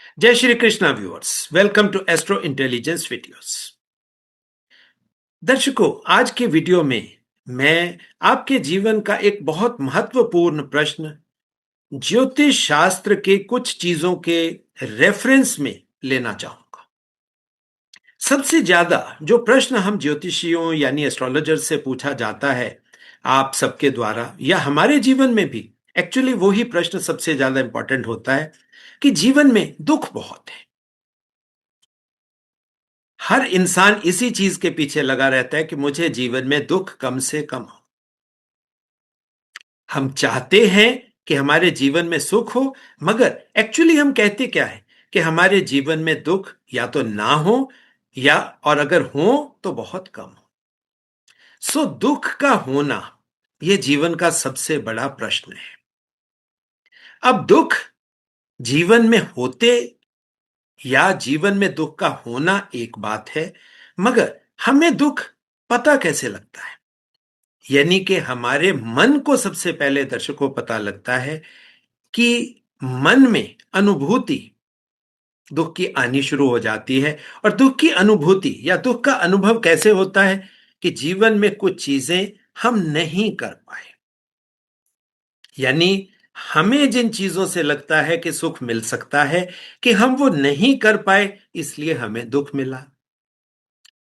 जय Shri Krishna viewers, welcome to astro intelligence videos. दर्शकों, आज के वीडियो में मैं आपके जीवन का एक बहुत महत्वपूर्ण प्रश्न ज्योतिष शास्त्र के कुछ चीजों के रेफरेंस में लेना चाहूंगा। सबसे ज्यादा जो प्रश्न हम ज्योतिषियों यानी एस्ट्रोलॉजर से पूछा जाता है आप सबके द्वारा या हमारे जीवन में भी, एक्चुअली वही प्रश्न सबसे ज्यादा इंपॉर्टेंट होता है कि जीवन में दुख बहुत है। हर इंसान इसी चीज के पीछे लगा रहता है कि मुझे जीवन में दुख कम से कम हो। हम चाहते हैं कि हमारे जीवन में सुख हो, मगर एक्चुअली हम कहते क्या है कि हमारे जीवन में दुख या तो ना हो या और अगर हो तो बहुत कम हो। सो दुख का होना यह जीवन का सबसे बड़ा प्रश्न है। अब दुख जीवन में होते या जीवन में दुख का होना एक बात है, मगर हमें दुख पता कैसे लगता है? यानी कि हमारे मन को सबसे पहले दर्शकों पता लगता है कि मन में अनुभूति दुख की आनी शुरू हो जाती है। और दुख की अनुभूति या दुख का अनुभव कैसे होता है कि जीवन में कुछ चीजें हम नहीं कर पाए, यानी हमें जिन चीजों से लगता है कि सुख मिल सकता है कि हम वो नहीं कर पाए, इसलिए हमें दुख मिला।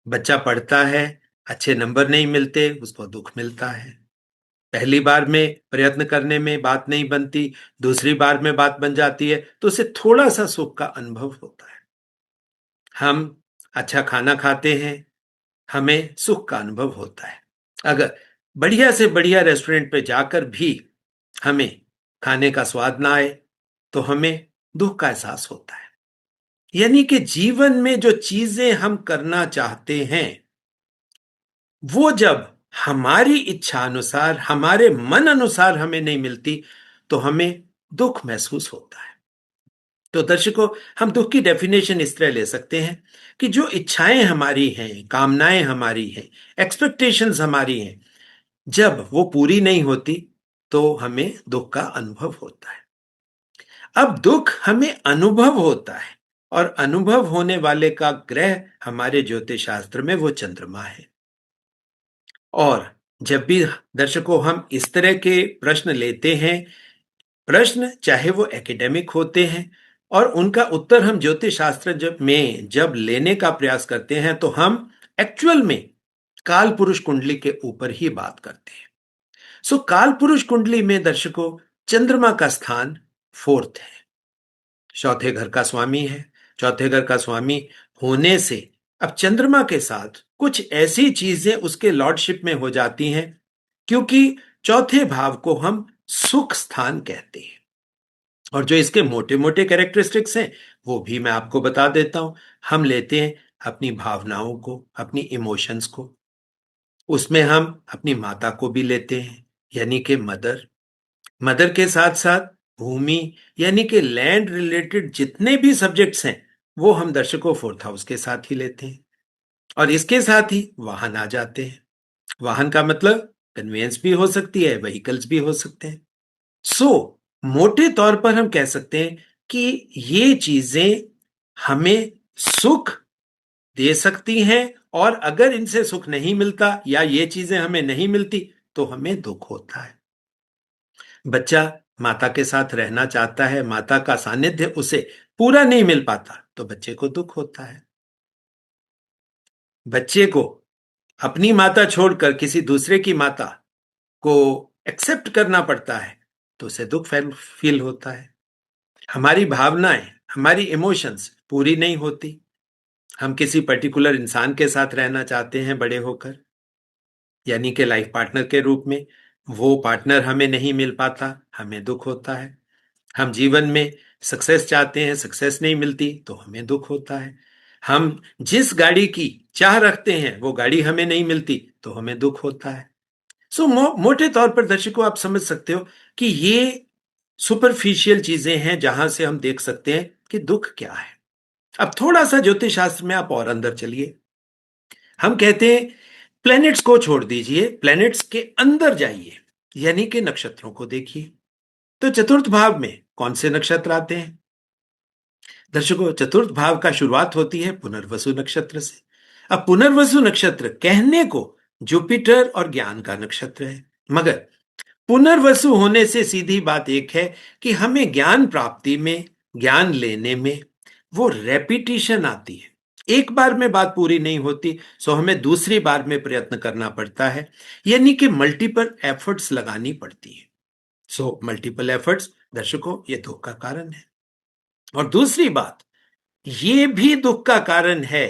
बच्चा पढ़ता है, अच्छे नंबर नहीं मिलते, उसको दुख मिलता है। पहली बार में प्रयत्न करने में बात नहीं बनती, दूसरी बार में बात बन जाती है तो उसे थोड़ा सा सुख का अनुभव होता है। हम अच्छा खाना खाते हैं, हमें सुख का अनुभव होता है। अगर बढ़िया से बढ़िया रेस्टोरेंट पे जाकर भी हमें खाने का स्वाद ना आए तो हमें दुख का एहसास होता है। यानी कि जीवन में जो चीजें हम करना चाहते हैं वो जब हमारी इच्छा अनुसार, हमारे मन अनुसार हमें नहीं मिलती तो हमें दुख महसूस होता है। तो दर्शकों, हम दुख की डेफिनेशन इस तरह ले सकते हैं कि जो इच्छाएं हमारी हैं, कामनाएं हमारी हैं, एक्सपेक्टेशंस हमारी हैं, जब वो पूरी नहीं होती तो हमें दुख का अनुभव होता है। अब दुख हमें अनुभव होता है और अनुभव होने वाले का ग्रह हमारे ज्योतिष शास्त्र में वो चंद्रमा है। और जब भी दर्शकों हम इस तरह के प्रश्न लेते हैं, प्रश्न चाहे वो एकेडमिक होते हैं और उनका उत्तर हम ज्योतिष शास्त्र जब लेने का प्रयास करते हैं तो हम एक्चुअल में काल पुरुष कुंडली के ऊपर ही बात करते हैं। सो काल पुरुष कुंडली में दर्शकों चंद्रमा का स्थान फोर्थ है, चौथे घर का स्वामी है। चौथे घर का स्वामी होने से अब चंद्रमा के साथ कुछ ऐसी चीजें उसके लॉर्डशिप में हो जाती हैं, क्योंकि चौथे भाव को हम सुख स्थान कहते हैं। और जो इसके मोटे मोटे कैरेक्टरिस्टिक्स हैं वो भी मैं आपको बता देता हूं। हम लेते हैं अपनी भावनाओं को, अपनी इमोशंस को, उसमें हम अपनी माता को भी लेते हैं, यानी कि मदर। मदर के साथ साथ भूमि यानी कि लैंड रिलेटेड जितने भी सब्जेक्ट्स हैं वो हम दर्शकों फोर्थ हाउस के साथ ही लेते हैं। और इसके साथ ही वाहन आ जाते हैं। वाहन का मतलब कन्वेंस भी हो सकती है, व्हीकल्स भी हो सकते हैं। सो मोटे तौर पर हम कह सकते हैं कि ये चीजें हमें सुख दे सकती हैं, और अगर इनसे सुख नहीं मिलता या ये चीजें हमें नहीं मिलती तो हमें दुख होता है। बच्चा माता के साथ रहना चाहता है, माता का सानिध्य उसे पूरा नहीं मिल पाता तो बच्चे को दुख होता है। बच्चे को अपनी माता छोड़कर किसी दूसरे की माता को एक्सेप्ट करना पड़ता है तो उसे दुख फील होता है। हमारी भावनाएं, हमारी इमोशंस पूरी नहीं होती। हम किसी पर्टिकुलर इंसान के साथ रहना चाहते हैं बड़े होकर, यानी कि लाइफ पार्टनर के रूप में, वो पार्टनर हमें नहीं मिल पाता, हमें दुख होता है। हम जीवन में सक्सेस चाहते हैं, सक्सेस नहीं मिलती तो हमें दुख होता है। हम जिस गाड़ी की चाह रखते हैं वो गाड़ी हमें नहीं मिलती तो हमें दुख होता है। सो मोटे तौर पर दर्शकों आप समझ सकते हो कि ये सुपरफिशियल चीजें हैं जहां से हम देख सकते हैं कि दुख क्या है। अब थोड़ा सा ज्योतिष शास्त्र में आप और अंदर चलिए। हम कहते हैं प्लैनेट्स को छोड़ दीजिए, प्लैनेट्स के अंदर जाइए, यानी कि नक्षत्रों को देखिए। तो चतुर्थ भाव में कौन से नक्षत्र आते हैं? दर्शकों, चतुर्थ भाव का शुरुआत होती है पुनर्वसु नक्षत्र से। अब पुनर्वसु नक्षत्र कहने को जुपिटर और ज्ञान का नक्षत्र है, मगर पुनर्वसु होने से सीधी बात एक है कि हमें ज्ञान प्राप्ति में, ज्ञान लेने में वो रेपिटिशन आती है। एक बार में बात पूरी नहीं होती, सो हमें दूसरी बार में प्रयत्न करना पड़ता है, यानी कि मल्टीपल एफर्ट्स लगानी पड़ती है। सो मल्टीपल एफर्ट्स दर्शकों ये दुख का कारण है। और दूसरी बात, ये भी दुख का कारण है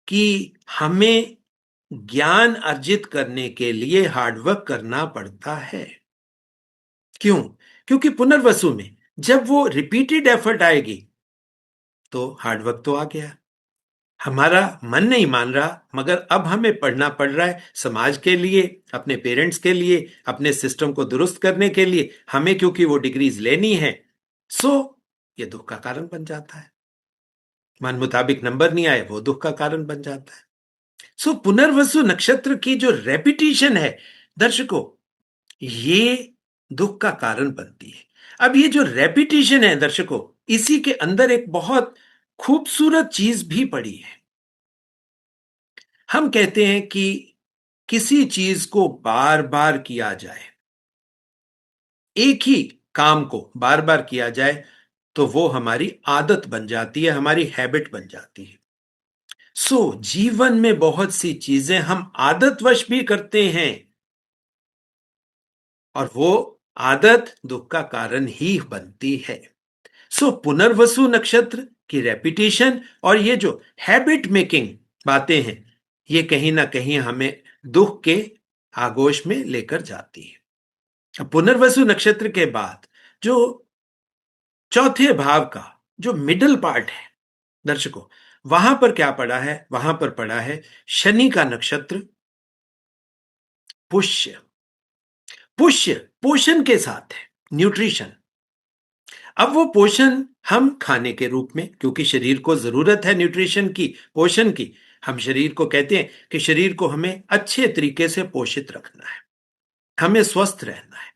कि हमें ज्ञान अर्जित करने के लिए हार्डवर्क करना पड़ता है। क्यों? क्योंकि पुनर्वसु में जब वो रिपीटेड एफर्ट आएगी तो हार्डवर्क तो आ गया, हमारा मन नहीं मान रहा, मगर अब हमें पढ़ना पड़ रहा है समाज के लिए, अपने पेरेंट्स के लिए, अपने सिस्टम को दुरुस्त करने के लिए, हमें क्योंकि वो डिग्रीज लेनी है। सो ये दुख का कारण बन जाता है। मन मुताबिक नंबर नहीं आए, वो दुख का कारण बन जाता है। सो पुनर्वसु नक्षत्र की जो रेपिटेशन है दर्शकों, ये दुख का कारण बनती है। अब ये जो रेपिटेशन है दर्शकों, इसी के अंदर एक बहुत खूबसूरत चीज भी पड़ी है। हम कहते हैं कि किसी चीज को बार बार किया जाए, एक ही काम को बार बार किया जाए, तो वो हमारी आदत बन जाती है, हमारी हैबिट बन जाती है। सो जीवन में बहुत सी चीजें हम आदतवश भी करते हैं, और वो आदत दुख का कारण ही बनती है। सो पुनर्वसु नक्षत्र की रेपिटेशन और ये जो हैबिट मेकिंग बातें हैं, ये कहीं ना कहीं हमें दुख के आगोश में लेकर जाती है। अब पुनर्वसु नक्षत्र के बाद जो चौथे भाव का जो मिडल पार्ट है दर्शकों, वहां पर क्या पड़ा है? वहां पर पड़ा है शनि का नक्षत्र पुष्य। पुष्य पोषण के साथ है, न्यूट्रिशन। अब वो पोषण हम खाने के रूप में, क्योंकि शरीर को जरूरत है न्यूट्रिशन की, पोषण की, हम शरीर को कहते हैं कि शरीर को हमें अच्छे तरीके से पोषित रखना है, हमें स्वस्थ रहना है।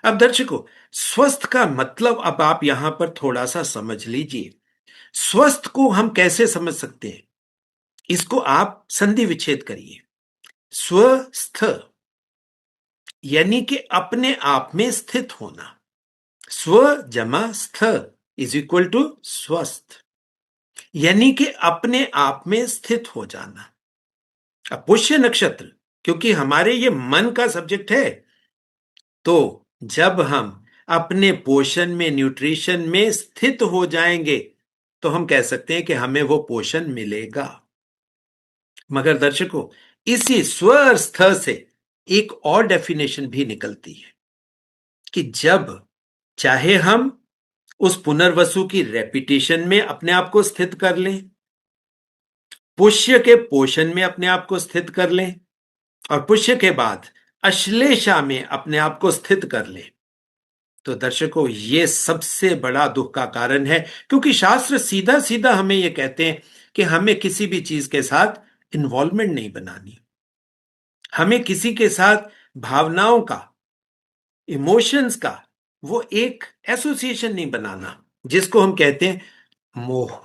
अब दर्शकों, स्वस्थ का मतलब अब आप यहां पर थोड़ा सा समझ लीजिए। स्वस्थ को हम कैसे समझ सकते हैं? इसको आप संधि विच्छेद करिए। स्वस्थ यानी कि अपने आप में स्थित होना। स्व जमा स्थ इज इक्वल टू स्वस्थ, यानी कि अपने आप में स्थित हो जाना। अब पुष्य नक्षत्र, क्योंकि हमारे ये मन का सब्जेक्ट है, तो जब हम अपने पोषण में, न्यूट्रिशन में स्थित हो जाएंगे, तो हम कह सकते हैं कि हमें वो पोषण मिलेगा। मगर दर्शकों, इसी स्वस्थ से एक और डेफिनेशन भी निकलती है कि जब चाहे हम उस पुनर्वसु की रेपिटेशन में अपने आप को स्थित कर लें, पुष्य के पोषण में अपने आप को स्थित कर लें, और पुष्य के बाद अश्लेषा में अपने आप को स्थित कर लें, तो दर्शकों ये सबसे बड़ा दुख का कारण है। क्योंकि शास्त्र सीधा सीधा हमें यह कहते हैं कि हमें किसी भी चीज के साथ इन्वॉल्वमेंट नहीं बनानी, हमें किसी के साथ भावनाओं का, इमोशंस का वो एक एसोसिएशन नहीं बनाना, जिसको हम कहते हैं मोह।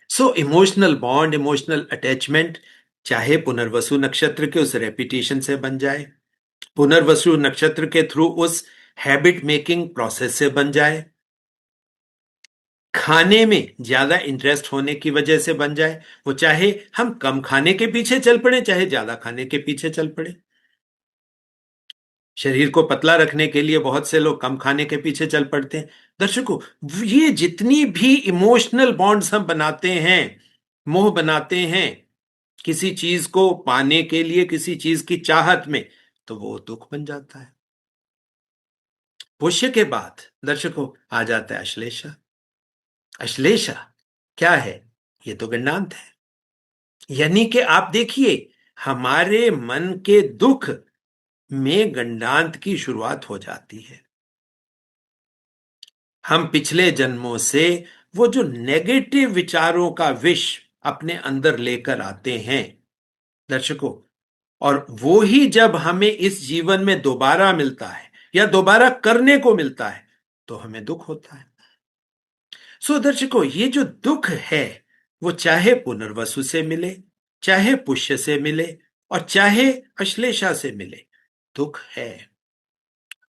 So emotional bond, emotional attachment चाहे पुनर्वसु नक्षत्र के उस रेपिटेशन से बन जाए, पुनर्वसु नक्षत्र के थ्रू उस हैबिट मेकिंग प्रोसेस से बन जाए, खाने में ज्यादा इंटरेस्ट होने की वजह से बन जाए, वो चाहे हम कम खाने के पीछे चल पड़े, चाहे ज्यादा खाने के पीछे चल पड़े। शरीर को पतला रखने के लिए बहुत से लोग कम खाने के पीछे चल पड़ते हैं। दर्शकों, ये जितनी भी इमोशनल बॉन्ड्स हम बनाते हैं, मोह बनाते हैं किसी चीज को पाने के लिए, किसी चीज की चाहत में, तो वो दुख बन जाता है। पुष्य के बाद दर्शकों आ जाता है अश्लेषा। अश्लेषा क्या है? ये तो गंडांत है, यानी कि आप देखिए, हमारे मन के दुख में गंडांत की शुरुआत हो जाती है। हम पिछले जन्मों से वो जो नेगेटिव विचारों का विष अपने अंदर लेकर आते हैं दर्शकों, और वो ही जब हमें इस जीवन में दोबारा मिलता है या दोबारा करने को मिलता है, तो हमें दुख होता है। सो दर्शकों, ये जो दुख है वो चाहे पुनर्वसु से मिले, चाहे पुष्य से मिले, और चाहे अश्लेषा से मिले, दुख है।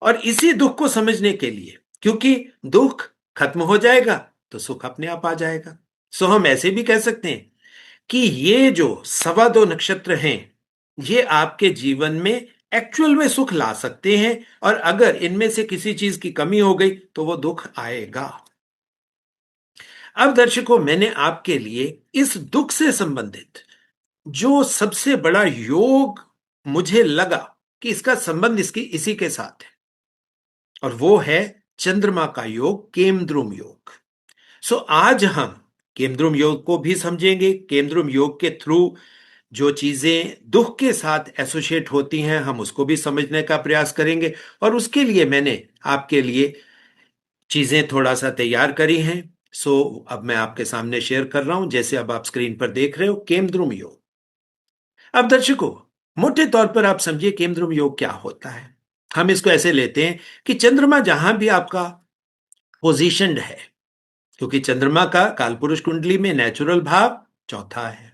और इसी दुख को समझने के लिए, क्योंकि दुख खत्म हो जाएगा तो सुख अपने आप आ जाएगा, सो हम ऐसे भी कह सकते हैं कि ये जो सवा दो नक्षत्र हैं, ये आपके जीवन में एक्चुअल में सुख ला सकते हैं, और अगर इनमें से किसी चीज की कमी हो गई तो वो दुख आएगा। अब दर्शकों, मैंने आपके लिए इस दुख से संबंधित जो सबसे बड़ा योग मुझे लगा कि इसका संबंध इसकी इसी के साथ है, और वो है चंद्रमा का योग, केमद्रुम योग। सो आज हम केमद्रुम योग को भी समझेंगे। केमद्रुम योग के थ्रू जो चीजें दुख के साथ एसोसिएट होती हैं, हम उसको भी समझने का प्रयास करेंगे। और उसके लिए मैंने आपके लिए चीजें थोड़ा सा तैयार करी हैं। सो अब मैं आपके सामने शेयर कर रहा हूं, जैसे अब आप स्क्रीन पर देख रहे हो, केमद्रुम योग। अब दर्शकों, मोटे तौर पर आप समझिए केमद्रुम योग क्या होता है। हम इसको ऐसे लेते हैं कि चंद्रमा जहां भी आपका पोजीशनड है, क्योंकि चंद्रमा का कालपुरुष कुंडली में नेचुरल भाव चौथा है,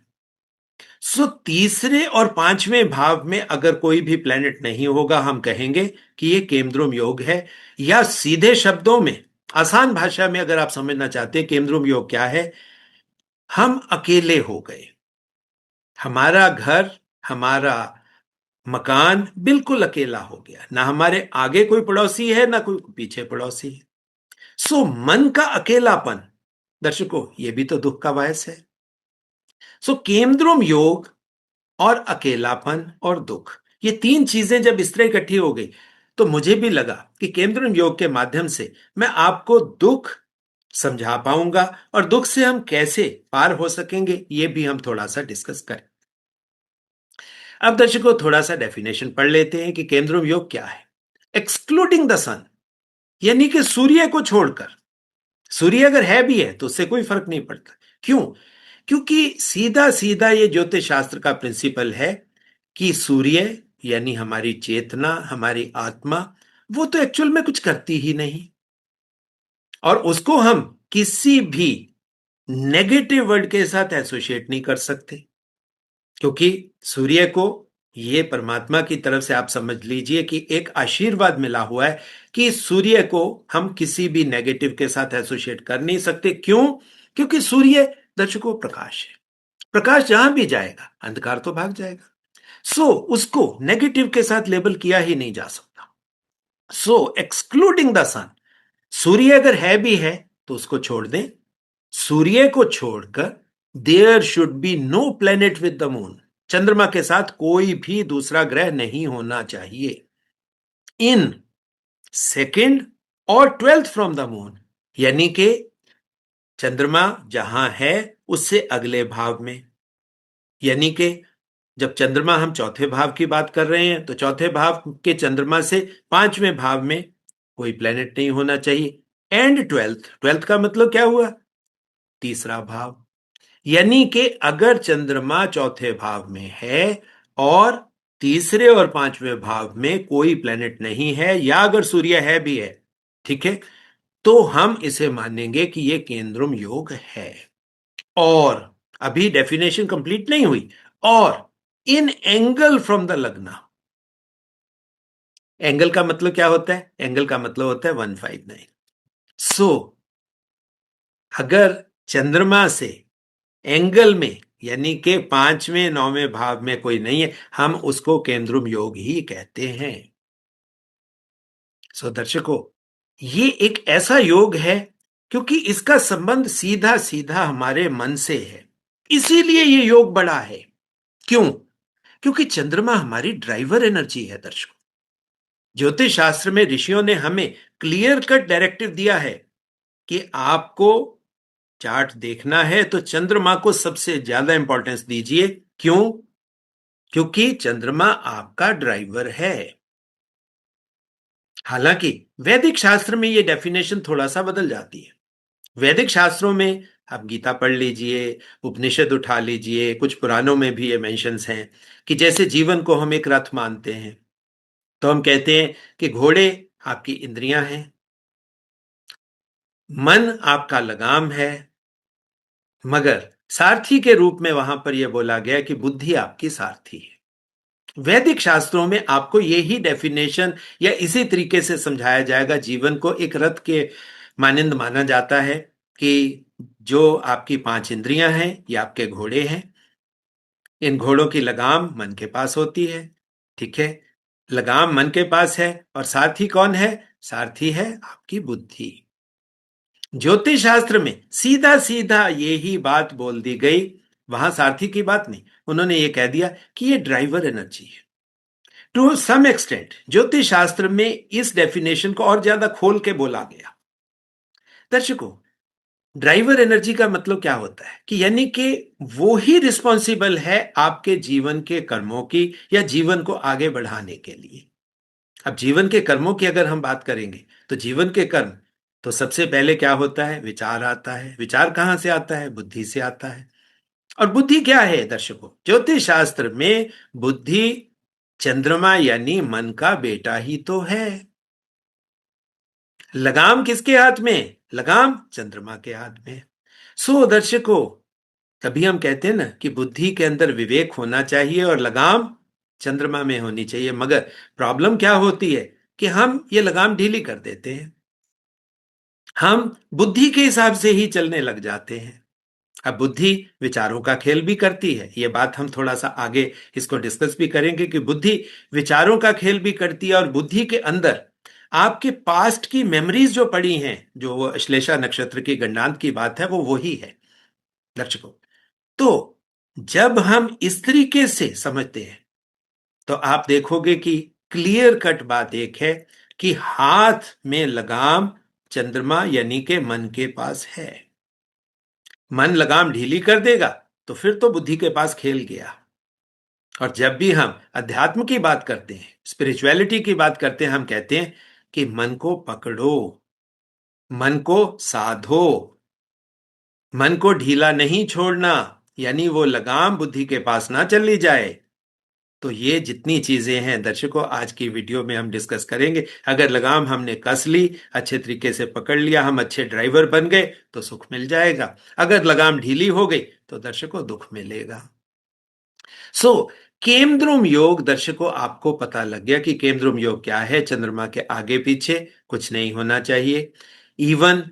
सो तीसरे और पांचवें भाव में अगर कोई भी प्लेनेट नहीं होगा, हम कहेंगे कि ये केमद्रुम योग है। या सीधे शब्दों में, आसान भाषा में अगर आप समझना चाहते हैं केमद्रुम योग क्या है, हम अकेले हो गए। हमारा घर, हमारा मकान बिल्कुल अकेला हो गया, ना हमारे आगे कोई पड़ोसी है, ना कोई पीछे पड़ोसी है। सो मन का अकेलापन, दर्शकों, ये भी तो दुख का बायस है। सो केमद्रुम योग और अकेलापन और दुख, ये तीन चीजें जब इस तरह इकट्ठी हो गई, तो मुझे भी लगा कि केमद्रुम योग के माध्यम से मैं आपको दुख समझा पाऊंगा, और दुख से हम कैसे पार हो सकेंगे ये भी हम थोड़ा सा डिस्कस करें। अब दर्शकों, थोड़ा सा डेफिनेशन पढ़ लेते हैं कि केमद्रुम योग क्या है। एक्सक्लूडिंग द सन, यानी कि सूर्य को छोड़कर, सूर्य अगर है भी है तो उससे कोई फर्क नहीं पड़ता। क्यों? क्योंकि सीधा सीधा ये ज्योतिष शास्त्र का प्रिंसिपल है कि सूर्य यानी हमारी चेतना, हमारी आत्मा, वो तो एक्चुअल में कुछ करती ही नहीं, और उसको हम किसी भी नेगेटिव वर्ड के साथ एसोसिएट नहीं कर सकते, क्योंकि सूर्य को ये परमात्मा की तरफ से आप समझ लीजिए कि एक आशीर्वाद मिला हुआ है कि सूर्य को हम किसी भी नेगेटिव के साथ एसोसिएट कर नहीं सकते। क्यों? क्योंकि सूर्य, दर्शकों, प्रकाश है। प्रकाश जहां भी जाएगा अंधकार तो भाग जाएगा, सो उसको नेगेटिव के साथ लेबल किया ही नहीं जा सकता। सो एक्सक्लूडिंग द सन, सूर्य अगर है भी है तो उसको छोड़ दें। सूर्य को छोड़कर there should be no planet with the moon, चंद्रमा के साथ कोई भी दूसरा ग्रह नहीं होना चाहिए इन सेकेंड और ट्वेल्थ फ्रॉम द मून, यानी कि चंद्रमा जहां है उससे अगले भाव में। यानी कि जब चंद्रमा, हम चौथे भाव की बात कर रहे हैं, तो चौथे भाव के चंद्रमा से पांचवें भाव में कोई प्लेनेट नहीं होना चाहिए। एंड ट्वेल्थ, ट्वेल्थ का मतलब क्या हुआ? तीसरा भाव। यानी कि अगर चंद्रमा चौथे भाव में है और तीसरे और पांचवें भाव में कोई प्लेनेट नहीं है, या अगर सूर्य है भी है, ठीक है, तो हम इसे मानेंगे कि यह केंद्रुम योग है। और अभी डेफिनेशन कंप्लीट नहीं हुई। और इन एंगल फ्रॉम द लग्न, एंगल का मतलब क्या होता है? एंगल का मतलब होता है 159। सो अगर चंद्रमा से एंगल में, यानी कि पांचवें नौवें भाव में कोई नहीं है, हम उसको केंद्रुम योग ही कहते हैं। सो दर्शकों, ये एक ऐसा योग है क्योंकि इसका संबंध सीधा सीधा हमारे मन से है, इसीलिए ये योग बड़ा है। क्यों? क्योंकि चंद्रमा हमारी ड्राइवर एनर्जी है दर्शकों। ज्योतिष शास्त्र में ऋषियों ने हमें क्लियर कट डायरेक्टिव दिया है कि आपको चार्ट देखना है तो चंद्रमा को सबसे ज्यादा इंपॉर्टेंस दीजिए। क्यों? क्योंकि चंद्रमा आपका ड्राइवर है। हालांकि वैदिक शास्त्र में यह डेफिनेशन थोड़ा सा बदल जाती है। वैदिक शास्त्रों में आप गीता पढ़ लीजिए, उपनिषद उठा लीजिए, कुछ पुराणों में भी ये मेंशंस हैं कि जैसे जीवन को हम एक रथ मानते हैं, तो हम कहते हैं कि घोड़े आपकी इंद्रियां हैं, मन आपका लगाम है, मगर सारथी के रूप में वहां पर यह बोला गया कि बुद्धि आपकी सारथी है। वैदिक शास्त्रों में आपको यही डेफिनेशन या इसी तरीके से समझाया जाएगा। जीवन को एक रथ के मानिंद माना जाता है कि जो आपकी पांच इंद्रियां हैं ये आपके घोड़े हैं। इन घोड़ों की लगाम मन के पास होती है। ठीक है, लगाम मन के पास है और सारथी कौन है? सारथी है आपकी बुद्धि। ज्योतिष शास्त्र में सीधा सीधा यही बात बोल दी गई। वहां सारथी की बात नहीं, उन्होंने ये कह दिया कि ये ड्राइवर एनर्जी है। टू सम एक्सटेंट ज्योतिष शास्त्र में इस डेफिनेशन को और ज्यादा खोल के बोला गया। दर्शकों, ड्राइवर एनर्जी का मतलब क्या होता है कि यानी कि वो ही रिस्पॉन्सिबल है आपके जीवन के कर्मों की या जीवन को आगे बढ़ाने के लिए। अब जीवन के कर्मों की अगर हम बात करेंगे तो जीवन के कर्म, तो सबसे पहले क्या होता है? विचार आता है। विचार कहां से आता है? बुद्धि से आता है। और बुद्धि क्या है दर्शकों? ज्योतिष शास्त्र में बुद्धि चंद्रमा यानी मन का बेटा ही तो है। लगाम किसके हाथ में? लगाम चंद्रमा के हाथ में। सो दर्शकों, तभी हम कहते हैं ना कि बुद्धि के अंदर विवेक होना चाहिए और लगाम चंद्रमा में होनी चाहिए। मगर प्रॉब्लम क्या होती है कि हम ये लगाम ढीली कर देते हैं। हम बुद्धि के हिसाब से ही चलने लग जाते हैं। अब बुद्धि विचारों का खेल भी करती है। ये बात हम थोड़ा सा आगे इसको डिस्कस भी करेंगे कि बुद्धि विचारों का खेल भी करती है और बुद्धि के अंदर आपके पास्ट की मेमोरीज जो पड़ी हैं, जो वो अश्लेषा नक्षत्र की गणनांत की बात है, वो वही है दर्शकों। तो जब हम इस तरीके से समझते हैं तो आप देखोगे कि क्लियर कट बात एक है कि हाथ में लगाम चंद्रमा यानी के मन के पास है। मन लगाम ढीली कर देगा तो फिर तो बुद्धि के पास खेल गया। और जब भी हम अध्यात्म की बात करते हैं, स्पिरिचुअलिटी की बात करते हैं, हम कहते हैं कि मन को पकड़ो, मन को साधो, मन को ढीला नहीं छोड़ना, यानी वो लगाम बुद्धि के पास ना चली जाए। तो ये जितनी चीजें हैं दर्शकों, आज की वीडियो में हम डिस्कस करेंगे। अगर लगाम हमने कस ली, अच्छे तरीके से पकड़ लिया, हम अच्छे ड्राइवर बन गए तो सुख मिल जाएगा। अगर लगाम ढीली हो गई तो दर्शकों दुख मिलेगा। सो केमद्रुम योग दर्शकों, आपको पता लग गया कि केमद्रुम योग क्या है। चंद्रमा के आगे पीछे कुछ नहीं होना चाहिए। इवन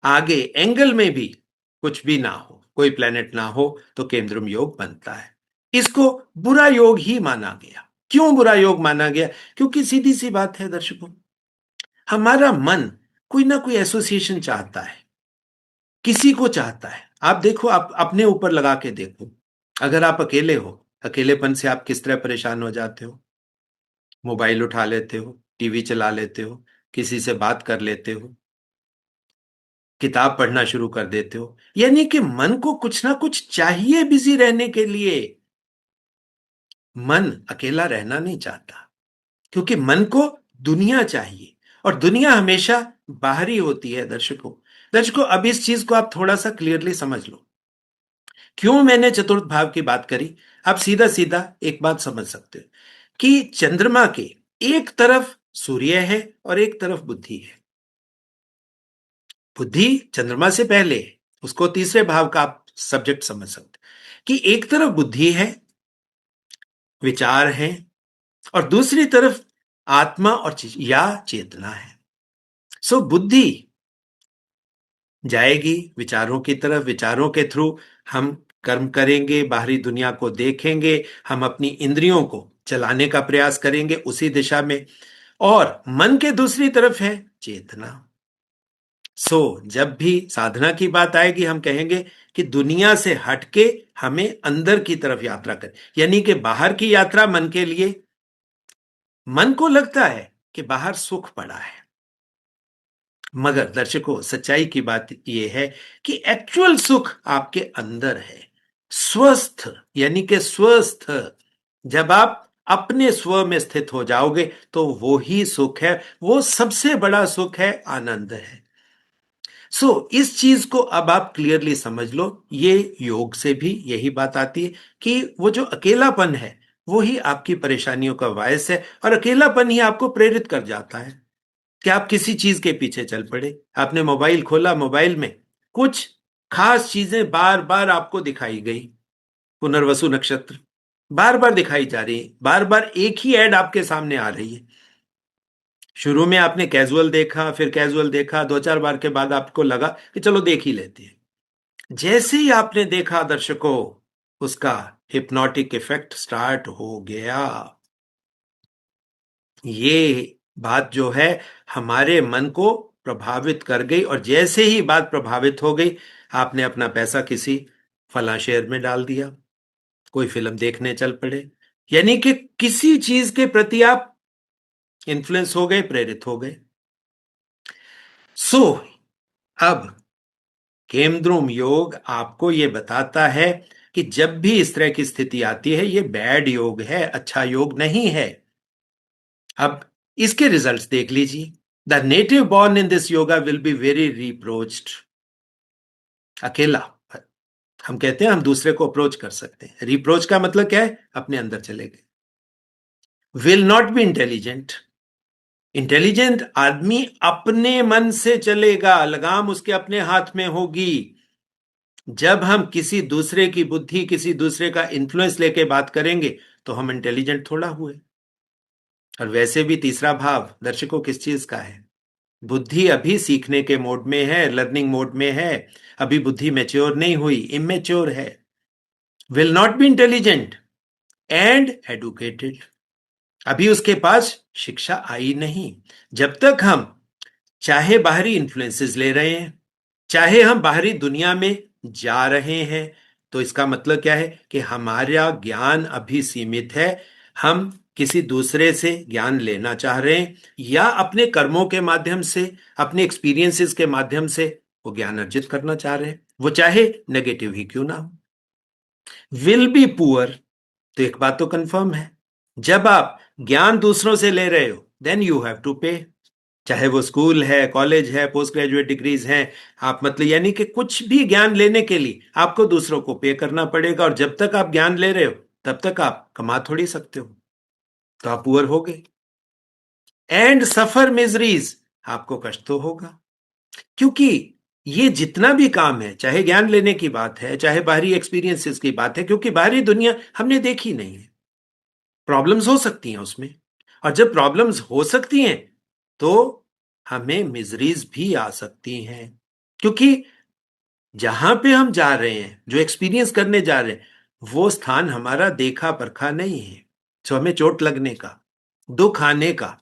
आगे एंगल में भी कुछ भी ना हो, कोई प्लेनेट ना हो तो केमद्रुम योग बनता है। इसको बुरा योग ही माना गया। क्यों बुरा योग माना गया? क्योंकि सीधी सी बात है दर्शकों, हमारा मन कोई ना कोई एसोसिएशन चाहता है, किसी को चाहता है। आप देखो, आप अपने ऊपर लगा के देखो। अगर आप अकेले हो, अकेलेपन से आप किस तरह परेशान हो जाते हो? मोबाइल उठा लेते हो, टीवी चला लेते हो, किसी से बात कर लेते हो, किताब पढ़ना शुरू कर देते हो। यानी कि मन को कुछ ना कुछ चाहिए बिजी रहने के लिए। मन अकेला रहना नहीं चाहता, क्योंकि मन को दुनिया चाहिए और दुनिया हमेशा बाहरी होती है दर्शकों। दर्शकों, अब इस चीज को आप थोड़ा सा क्लियरली समझ लो। क्यों मैंने चतुर्थ भाव की बात करी? आप सीधा सीधा एक बात समझ सकते हो कि चंद्रमा के एक तरफ सूर्य है और एक तरफ बुद्धि है। बुद्धि चंद्रमा से पहले है, उसको तीसरे भाव का आप सब्जेक्ट समझ सकते कि एक तरफ बुद्धि है, विचार है, और दूसरी तरफ आत्मा और या चेतना है। सो बुद्धि जाएगी विचारों की तरफ, विचारों के थ्रू हम कर्म करेंगे, बाहरी दुनिया को देखेंगे, हम अपनी इंद्रियों को चलाने का प्रयास करेंगे उसी दिशा में। और मन के दूसरी तरफ है चेतना। जब भी साधना की बात आएगी हम कहेंगे कि दुनिया से हटके हमें अंदर की तरफ यात्रा करें, यानी कि बाहर की यात्रा मन के लिए। मन को लगता है कि बाहर सुख पड़ा है, मगर दर्शकों सच्चाई की बात यह है कि एक्चुअल सुख आपके अंदर है। स्वस्थ यानी कि स्वस्थ, जब आप अपने स्व में स्थित हो जाओगे तो वो ही सुख है, वो सबसे बड़ा सुख है, आनंद है। इस चीज को अब आप क्लियरली समझ लो। ये योग से भी यही बात आती है कि वो जो अकेलापन है वो ही आपकी परेशानियों का बायस है और अकेलापन ही आपको प्रेरित कर जाता है। कि आप किसी चीज के पीछे चल पड़े। आपने मोबाइल खोला, मोबाइल में कुछ खास चीजें बार बार आपको दिखाई गई। पुनर्वसु नक्षत्र बार बार दिखाई जा रही है, बार बार एक ही एड आपके सामने आ रही है। शुरू में आपने कैजुअल देखा, फिर कैजुअल देखा, दो चार बार के बाद आपको लगा कि चलो देख ही लेते हैं। जैसे ही आपने देखा दर्शकों, उसका हिप्नोटिक इफेक्ट स्टार्ट हो गया। ये बात जो है हमारे मन को प्रभावित कर गई, और जैसे ही बात प्रभावित हो गई, आपने अपना पैसा किसी फला शेयर में डाल दिया, कोई फिल्म देखने चल पड़े। यानी कि किसी चीज के प्रति आप इन्फ्लुएंस हो गए, प्रेरित हो गए। सो अब केमद्रुम योग आपको यह बताता है कि जब भी इस तरह की स्थिति आती है, यह बैड योग है, अच्छा योग नहीं है। अब इसके रिजल्ट्स देख लीजिए। The native born in this yoga will be very reproached. अकेला, हम कहते हैं हम दूसरे को अप्रोच कर सकते हैं। रिप्रोच का मतलब क्या है? अपने अंदर चले गए। Will not be intelligent. Intelligent आदमी अपने मन से चलेगा, लगाम उसके अपने हाथ में होगी। जब हम किसी दूसरे की बुद्धि, किसी दूसरे का इन्फ्लुएंस लेके बात करेंगे, तो हम इंटेलिजेंट थोड़ा हुए। और वैसे भी तीसरा भाव दर्शकों किस चीज का है? बुद्धि अभी सीखने के मोड में है, लर्निंग मोड में है। अभी बुद्धि मैच्योर नहीं हुई, इमेच्योर है। Will not be intelligent and educated. अभी उसके पास शिक्षा आई नहीं। जब तक हम चाहे बाहरी इन्फ्लुएंसेस ले रहे हैं, चाहे हम बाहरी दुनिया में जा रहे हैं, तो इसका मतलब क्या है कि हमारा ज्ञान अभी सीमित है। हम किसी दूसरे से ज्ञान लेना चाह रहे हैं, या अपने कर्मों के माध्यम से, अपने एक्सपीरियंसेस के माध्यम से वो ज्ञान अर्जित करना चाह रहे हैं, वो चाहे नेगेटिव ही क्यों ना हो। विल बी पुअर, तो एक बात तो कंफर्म है, जब आप ज्ञान दूसरों से ले रहे हो, देन यू हैव टू पे। चाहे वो स्कूल है, कॉलेज है, पोस्ट ग्रेजुएट डिग्रीज हैं, आप मतलब यानी कि कुछ भी ज्ञान लेने के लिए आपको दूसरों को पे करना पड़ेगा। और जब तक आप ज्ञान ले रहे हो, तब तक आप कमा थोड़ी सकते हो, तो आप पुअर हो गए। एंड सफर मिजरीज, आपको कष्ट तो होगा, क्योंकि ये जितना भी काम है, चाहे ज्ञान लेने की बात है, चाहे बाहरी एक्सपीरियंसेस की बात है, क्योंकि बाहरी दुनिया हमने देखी नहीं है, प्रॉब्लम्स हो सकती हैं उसमें। और जब प्रॉब्लम्स हो सकती हैं, तो हमें मिजरीज भी आ सकती हैं, क्योंकि जहां पे हम जा रहे हैं, जो एक्सपीरियंस करने जा रहे हैं, वो स्थान हमारा देखा परखा नहीं है। तो हमें चोट लगने का, दुख आने का,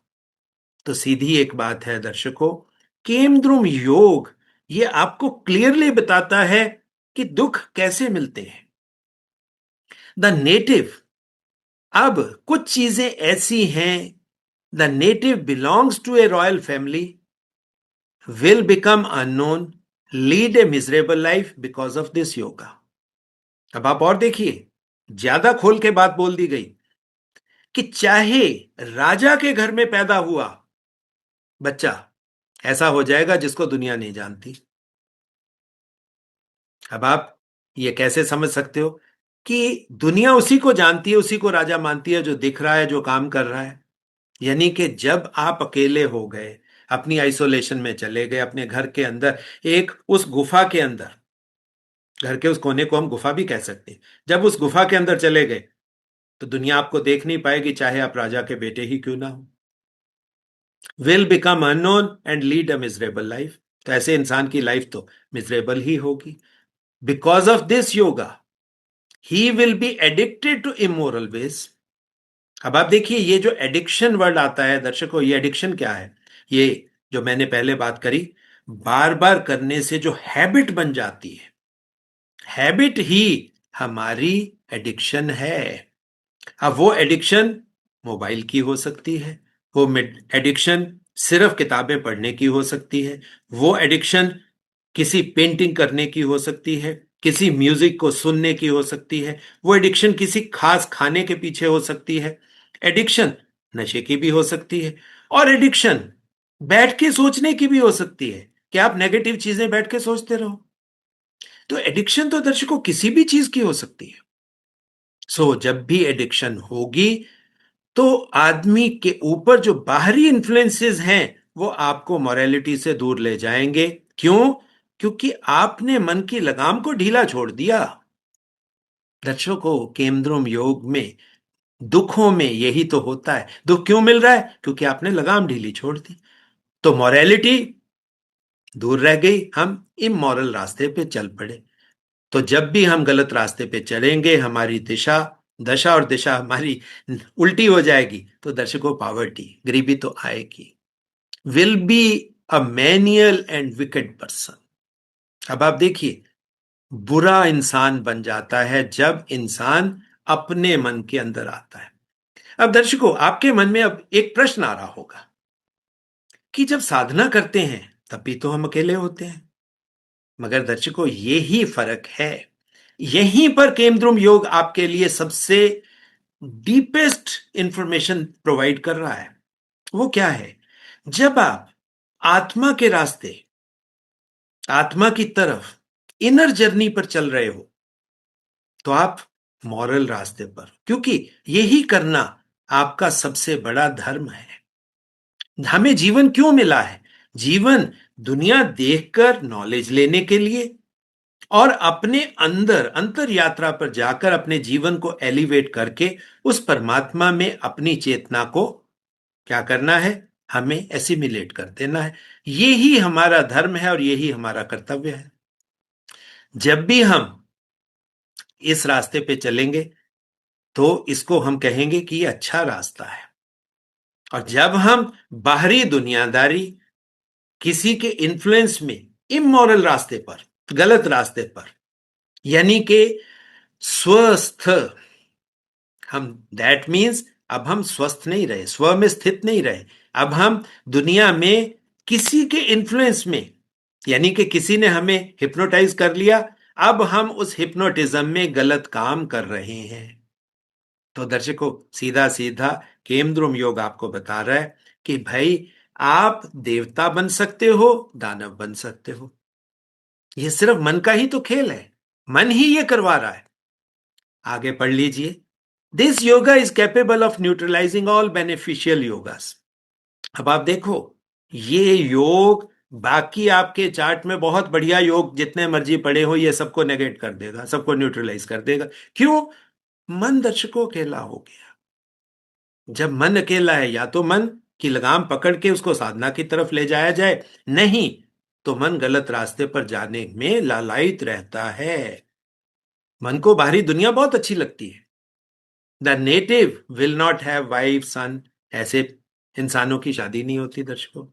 तो सीधी एक बात है दर्शकों, केमद्रुम योग ये आपको क्लियरली बताता है कि दुख कैसे मिलते हैं। द नेटिव, अब कुछ चीजें ऐसी हैं, the native belongs to a royal family, will become unknown, lead a miserable life because of this yoga. अब आप और देखिए, ज्यादा खोल के बात बोल दी गई कि चाहे राजा के घर में पैदा हुआ बच्चा, ऐसा हो जाएगा जिसको दुनिया नहीं जानती। अब आप ये कैसे समझ सकते हो कि दुनिया उसी को जानती है, उसी को राजा मानती है जो दिख रहा है, जो काम कर रहा है। यानी कि जब आप अकेले हो गए, अपनी आइसोलेशन में चले गए, अपने घर के अंदर, एक उस गुफा के अंदर, घर के उस कोने को हम गुफा भी कह सकते हैं, जब उस गुफा के अंदर चले गए, तो दुनिया आपको देख नहीं पाएगी, चाहे आप राजा के बेटे ही क्यों ना हो। Will become unknown and lead a miserable life, तो ऐसे इंसान की लाइफ तो मिजरेबल ही होगी। Because of this yoga he will be addicted to immoral ways. अब आप देखिए, ये जो एडिक्शन वर्ड आता है दर्शकों, ये एडिक्शन क्या है? ये जो मैंने पहले बात करी, बार बार करने से जो हैबिट बन जाती है, हैबिट ही हमारी एडिक्शन है। अब वो एडिक्शन मोबाइल की हो सकती है, वो एडिक्शन सिर्फ किताबें पढ़ने की हो सकती है, वो एडिक्शन किसी पेंटिंग करने की हो सकती है, किसी म्यूजिक को सुनने की हो सकती है, वो एडिक्शन किसी खास खाने के पीछे हो सकती है, एडिक्शन नशे की भी हो सकती है, और एडिक्शन बैठ के सोचने की भी हो सकती है कि आप नेगेटिव चीजें बैठ के सोचते रहो। तो एडिक्शन तो दर्शकों किसी भी चीज की हो सकती है। जब भी एडिक्शन होगी, तो आदमी के ऊपर जो बाहरी इन्फ्लुएंसेस हैं वो आपको मॉरेलिटी से दूर ले जाएंगे। क्यों? क्योंकि आपने मन की लगाम को ढीला छोड़ दिया। दर्शकों, केंद्रुम योग में दुखों में यही तो होता है। दुख क्यों मिल रहा है? क्योंकि आपने लगाम ढीली छोड़ दी। तो मॉरेलिटी दूर रह गई, हम इमोरल रास्ते पे चल पड़े। तो जब भी हम गलत रास्ते पे चलेंगे, हमारी दिशा दशा और दिशा हमारी उल्टी हो जाएगी। तो दर्शकों, पॉवर्टी, गरीबी तो आएगी। Will be a menial and wicked person. अब आप देखिए, बुरा इंसान बन जाता है जब इंसान अपने मन के अंदर आता है। अब दर्शकों, आपके मन में अब एक प्रश्न आ रहा होगा कि जब साधना करते हैं तब भी तो हम अकेले होते हैं। मगर दर्शकों, ये ही फर्क है। यहीं पर केमद्रुम योग आपके लिए सबसे डीपेस्ट इंफॉर्मेशन प्रोवाइड कर रहा है। वो क्या है? जब आप आत्मा के रास्ते, आत्मा की तरफ, इनर जर्नी पर चल रहे हो, तो आप मॉरल रास्ते पर, क्योंकि यही करना आपका सबसे बड़ा धर्म है। हमें जीवन क्यों मिला है? जीवन दुनिया देखकर नॉलेज लेने के लिए, और अपने अंदर अंतर यात्रा पर जाकर अपने जीवन को एलिवेट करके उस परमात्मा में अपनी चेतना को क्या करना है? हमें एसिमिलेट कर देना है। यही हमारा धर्म है और यही हमारा कर्तव्य है। जब भी हम इस रास्ते पे चलेंगे तो इसको हम कहेंगे कि ये अच्छा रास्ता है। और जब हम बाहरी दुनियादारी, किसी के इन्फ्लुएंस में, इमोरल रास्ते पर, गलत रास्ते पर, यानी कि स्वस्थ, हम दैट मीन्स अब हम स्वस्थ नहीं रहे, स्व में स्थित नहीं रहे। अब हम दुनिया में किसी के इन्फ्लुएंस में, यानी कि किसी ने हमें हिप्नोटाइज कर लिया, अब हम उस हिप्नोटिज्म में गलत काम कर रहे हैं। तो दर्शकों, सीधा सीधा केमद्रुम योग आपको बता रहा है कि भाई, आप देवता बन सकते हो, दानव बन सकते हो। ये सिर्फ मन का ही तो खेल है। मन ही ये करवा रहा है। आगे पढ़ लीजिए। This yoga is capable of neutralizing all beneficial yogas. अब आप देखो, ये योग बाकी आपके चार्ट में बहुत बढ़िया योग जितने मर्जी पड़े हो, ये सबको नेगेट कर देगा, सबको न्यूट्रलाइज कर देगा। क्यों? मन दर्शकों अकेला हो गया। जब मन अकेला है, या तो मन की लगाम पकड़ के उसको साधना की तरफ ले जाया जाए, नहीं तो मन गलत रास्ते पर जाने में लालायित रहता है। मन को बाहरी दुनिया बहुत अच्छी लगती है। The native will not have wife son. ऐसे इंसानों की शादी नहीं होती दर्शकों।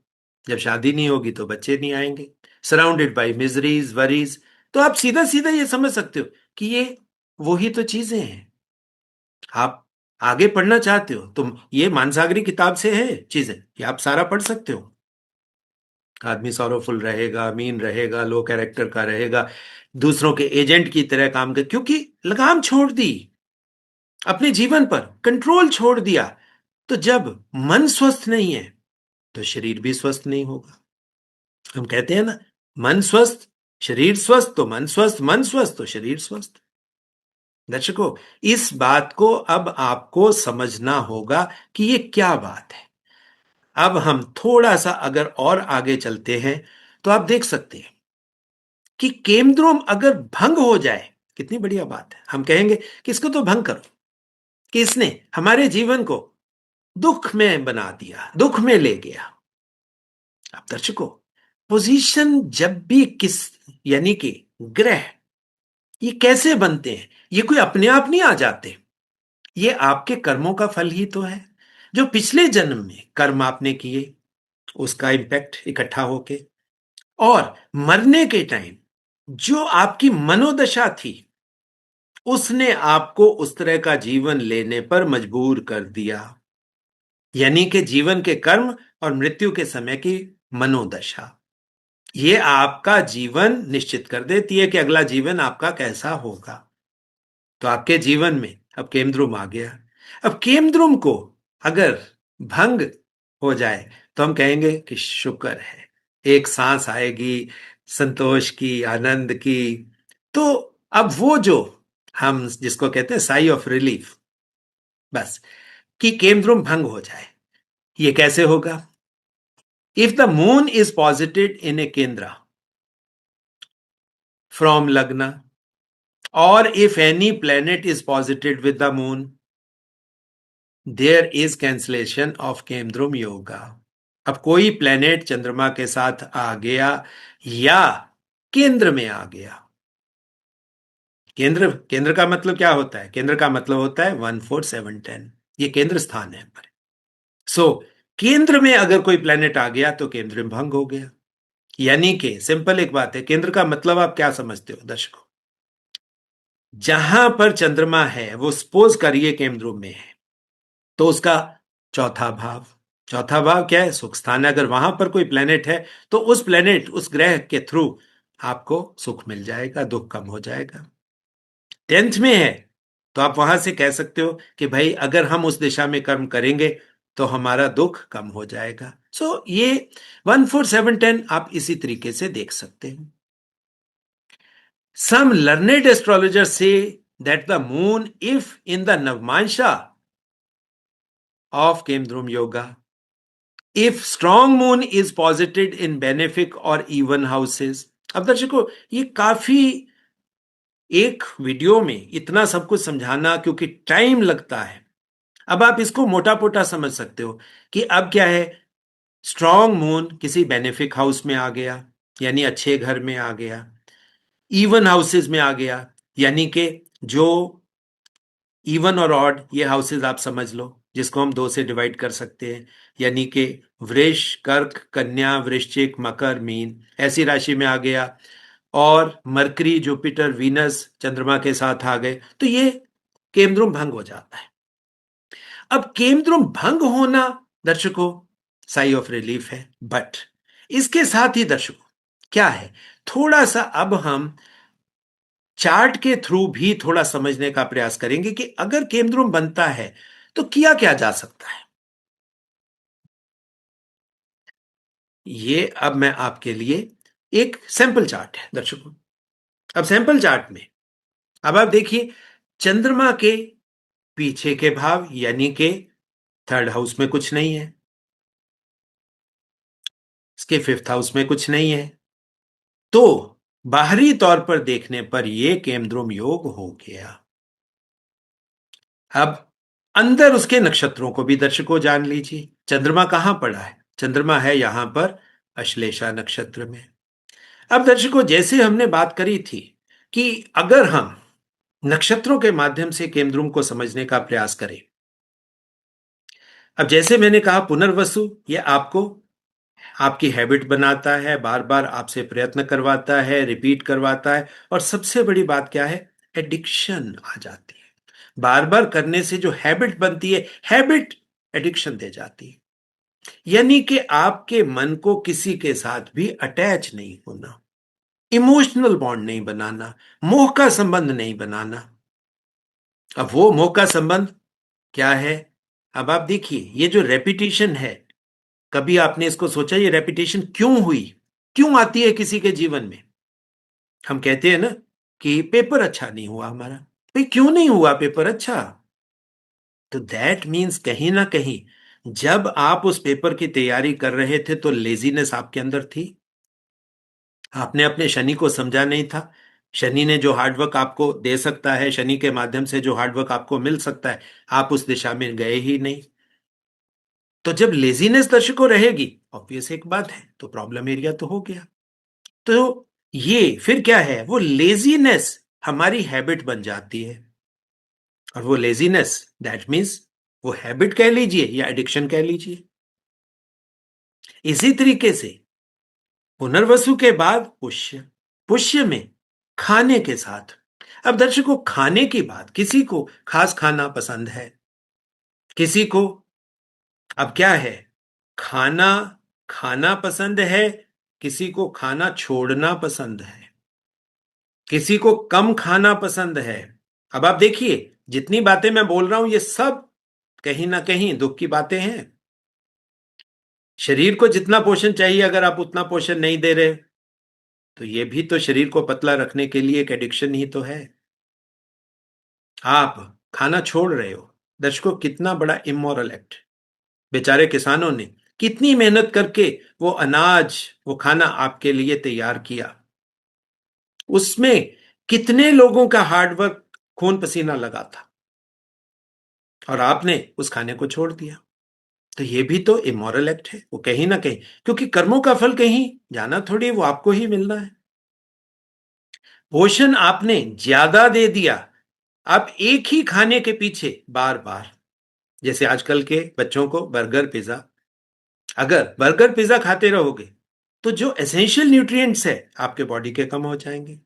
जब शादी नहीं होगी तो बच्चे नहीं आएंगे। Surrounded by miseries, worries. तो आप सीधा सीधा ये समझ सकते हो कि ये वही तो चीजें हैं। आप आगे पढ़ना चाहते हो तो ये मानसागरी किताब से है चीजें, ये आप सारा पढ़ सकते हो। आदमी सॉरोफुल रहेगा, मीन रहेगा, लो कैरेक्टर का रहेगा, दूसरों के एजेंट की तरह काम कर, क्योंकि लगाम छोड़ दी, अपने जीवन पर कंट्रोल छोड़ दिया। तो जब मन स्वस्थ नहीं है तो शरीर भी स्वस्थ नहीं होगा। हम कहते हैं ना, मन स्वस्थ शरीर स्वस्थ, तो मन स्वस्थ, मन स्वस्थ तो शरीर स्वस्थ। दर्शकों, इस बात को अब आपको समझना होगा कि ये क्या बात है। अब हम थोड़ा सा अगर और आगे चलते हैं तो आप देख सकते हैं कि केमद्रुम अगर भंग हो जाए, कितनी बढ़िया बात है। हम कहेंगे कि इसको तो भंग करो, कि इसने हमारे जीवन को दुख में बना दिया, दुख में ले गया। अब दर्शकों, पोजीशन जब भी किस, यानी कि ग्रह, ये कैसे बनते हैं? ये कोई अपने आप नहीं आ जाते। ये आपके कर्मों का फल ही तो है। जो पिछले जन्म में कर्म आपने किए, उसका इंपैक्ट इकट्ठा होके, और मरने के टाइम जो आपकी मनोदशा थी, उसने आपको उस तरह का जीवन लेने पर मजबूर कर दिया। यानी कि जीवन के कर्म और मृत्यु के समय की मनोदशा, ये आपका जीवन निश्चित कर देती है कि अगला जीवन आपका कैसा होगा। तो आपके जीवन में अब केमद्रुम आ गया। अब केमद्रुम को अगर भंग हो जाए तो हम कहेंगे कि शुक्र है, एक सांस आएगी संतोष की, आनंद की। तो अब वो जो हम जिसको कहते हैं साई ऑफ रिलीफ, बस, कि केमद्रुम भंग हो जाए। ये कैसे होगा? If the moon is posited in a Kendra from Lagna, or if any planet is posited with the moon, there is cancellation of Kendrum Yoga. अब कोई प्लेनेट चंद्रमा के साथ आ गया या केंद्र में आ गया। केंद्र केंद्र का मतलब क्या होता है? केंद्र का मतलब होता है 1 4 7 10। ये केंद्र स्थान है हमारे। सो केंद्र में अगर कोई प्लेनेट आ गया तो केंद्र भंग हो गया। यानी कि सिंपल एक बात है, केंद्र का मतलब आप क्या समझते हो दर्शकों? जहां पर चंद्रमा है वो सपोज करिए केंद्र में है, तो उसका चौथा भाव। चौथा भाव क्या है? सुख स्थान है। अगर वहां पर कोई प्लेनेट है तो उस प्लेनेट उस ग्रह के थ्रू आपको सुख मिल जाएगा, दुख कम हो जाएगा। 10th में है तो आप वहां से कह सकते हो कि भाई अगर हम उस दिशा में कर्म करेंगे तो हमारा दुख कम हो जाएगा। सो ये 1 4 7 10 आप इसी तरीके से देख सकते हैं। Some learned astrologers say that the moon, if in the Navmansha of Kemdrum Yoga, if strong moon is posited in benefic or even houses। अब दर्शकों ये काफी एक वीडियो में इतना सब कुछ समझाना क्योंकि टाइम लगता है। अब आप इसको मोटा मोटा समझ सकते हो कि अब क्या है, स्ट्रॉन्ग मून किसी बेनिफिक हाउस में आ गया यानी अच्छे घर में आ गया, इवन हाउसेस में आ गया यानी कि जो इवन और ऑड ये हाउसेस आप समझ लो जिसको हम 2 से डिवाइड कर सकते हैं, यानी कि वृष कर्क कन्या वृश्चिक मकर मीन ऐसी राशि में आ गया, और मरकरी जुपिटर वीनस चंद्रमा के साथ आ गए तो ये केमद्रुम भंग हो जाता है। अब केमद्रुम भंग होना दर्शकों साई ऑफ रिलीफ है, बट इसके साथ ही दर्शकों क्या है, थोड़ा सा अब हम चार्ट के थ्रू भी थोड़ा समझने का प्रयास करेंगे कि अगर केंद्रुम बनता है तो किया क्या जा सकता है। ये अब मैं आपके लिए एक सैंपल चार्ट है दर्शकों। अब सैंपल चार्ट में अब आप देखिए चंद्रमा के पीछे के भाव यानी कि 3rd हाउस में कुछ नहीं है, इसके 5th हाउस में कुछ नहीं है, तो बाहरी तौर पर देखने पर यह केमद्रुम योग हो गया। अब अंदर उसके नक्षत्रों को भी दर्शकों जान लीजिए। चंद्रमा कहां पड़ा है? चंद्रमा है यहां पर अश्लेषा नक्षत्र में। अब दर्शकों जैसे हमने बात करी थी कि अगर हम नक्षत्रों के माध्यम से केमद्रुम को समझने का प्रयास करें, अब जैसे मैंने कहा पुनर्वसु ये आपको आपकी हैबिट बनाता है, बार बार आपसे प्रयत्न करवाता है, रिपीट करवाता है, और सबसे बड़ी बात क्या है, एडिक्शन आ जाती है। बार बार करने से जो हैबिट बनती है, हैबिट एडिक्शन दे जाती है। यानी कि आपके मन को किसी के साथ भी अटैच नहीं होना, इमोशनल बॉन्ड नहीं बनाना, मोह का संबंध नहीं बनाना। अब वो मोह का संबंध क्या है? अब आप देखिए ये जो रेपिटेशन है, कभी आपने इसको सोचा ये रेपिटेशन क्यों हुई, क्यों आती है किसी के जीवन में? हम कहते हैं ना कि पेपर अच्छा नहीं हुआ हमारा, भाई क्यों नहीं हुआ पेपर अच्छा? तो दैट मीन्स कहीं ना कहीं जब आप उस पेपर की तैयारी कर रहे थे तो लेजीनेस आपके अंदर थी, आपने अपने शनि को समझा नहीं था। शनि ने जो हार्डवर्क आपको दे सकता है, शनि के माध्यम से जो हार्डवर्क आपको मिल सकता है, आप उस दिशा में गए ही नहीं। तो जब लेजीनेस दर्शकों रहेगी, ऑब्वियस एक बात है, तो प्रॉब्लम एरिया तो हो गया। तो ये फिर क्या है, वो लेजीनेस हमारी हैबिट बन जाती है, और वो लेजीनेस दैट मीन्स वो हैबिट कह लीजिए या एडिक्शन कह लीजिए। इसी तरीके से पुनर्वसु के बाद पुष्य, पुष्य में खाने के साथ। अब दर्शकों खाने की बात, किसी को खास खाना पसंद है, किसी को अब क्या है, खाना खाना पसंद है, किसी को खाना छोड़ना पसंद है, किसी को कम खाना पसंद है। अब आप देखिए जितनी बातें मैं बोल रहा हूं ये सब कहीं ना कहीं दुख की बातें हैं। शरीर को जितना पोषण चाहिए अगर आप उतना पोषण नहीं दे रहे तो ये भी तो शरीर को पतला रखने के लिए एक एडिक्शन ही तो है। आप खाना छोड़ रहे हो, दर्शकों कितना बड़ा इमोरल एक्ट। बेचारे किसानों ने कितनी मेहनत करके वो अनाज, वो खाना आपके लिए तैयार किया, उसमें कितने लोगों का हार्डवर्क, खून पसीना लगा था, और आपने उस खाने को छोड़ दिया। तो ये भी तो इमोरल एक्ट है, वो कहीं ना कहीं, क्योंकि कर्मों का फल कहीं जाना थोड़ी, वो आपको ही मिलना है। पोषण आपने ज्यादा दे दिया, आप एक ही खाने के पीछे बार बार, जैसे आजकल के बच्चों को बर्गर पिज्जा, अगर बर्गर पिज्जा खाते रहोगे तो जो एसेंशियल न्यूट्रिएंट्स है आपके बॉडी के कम हो जाएंगे।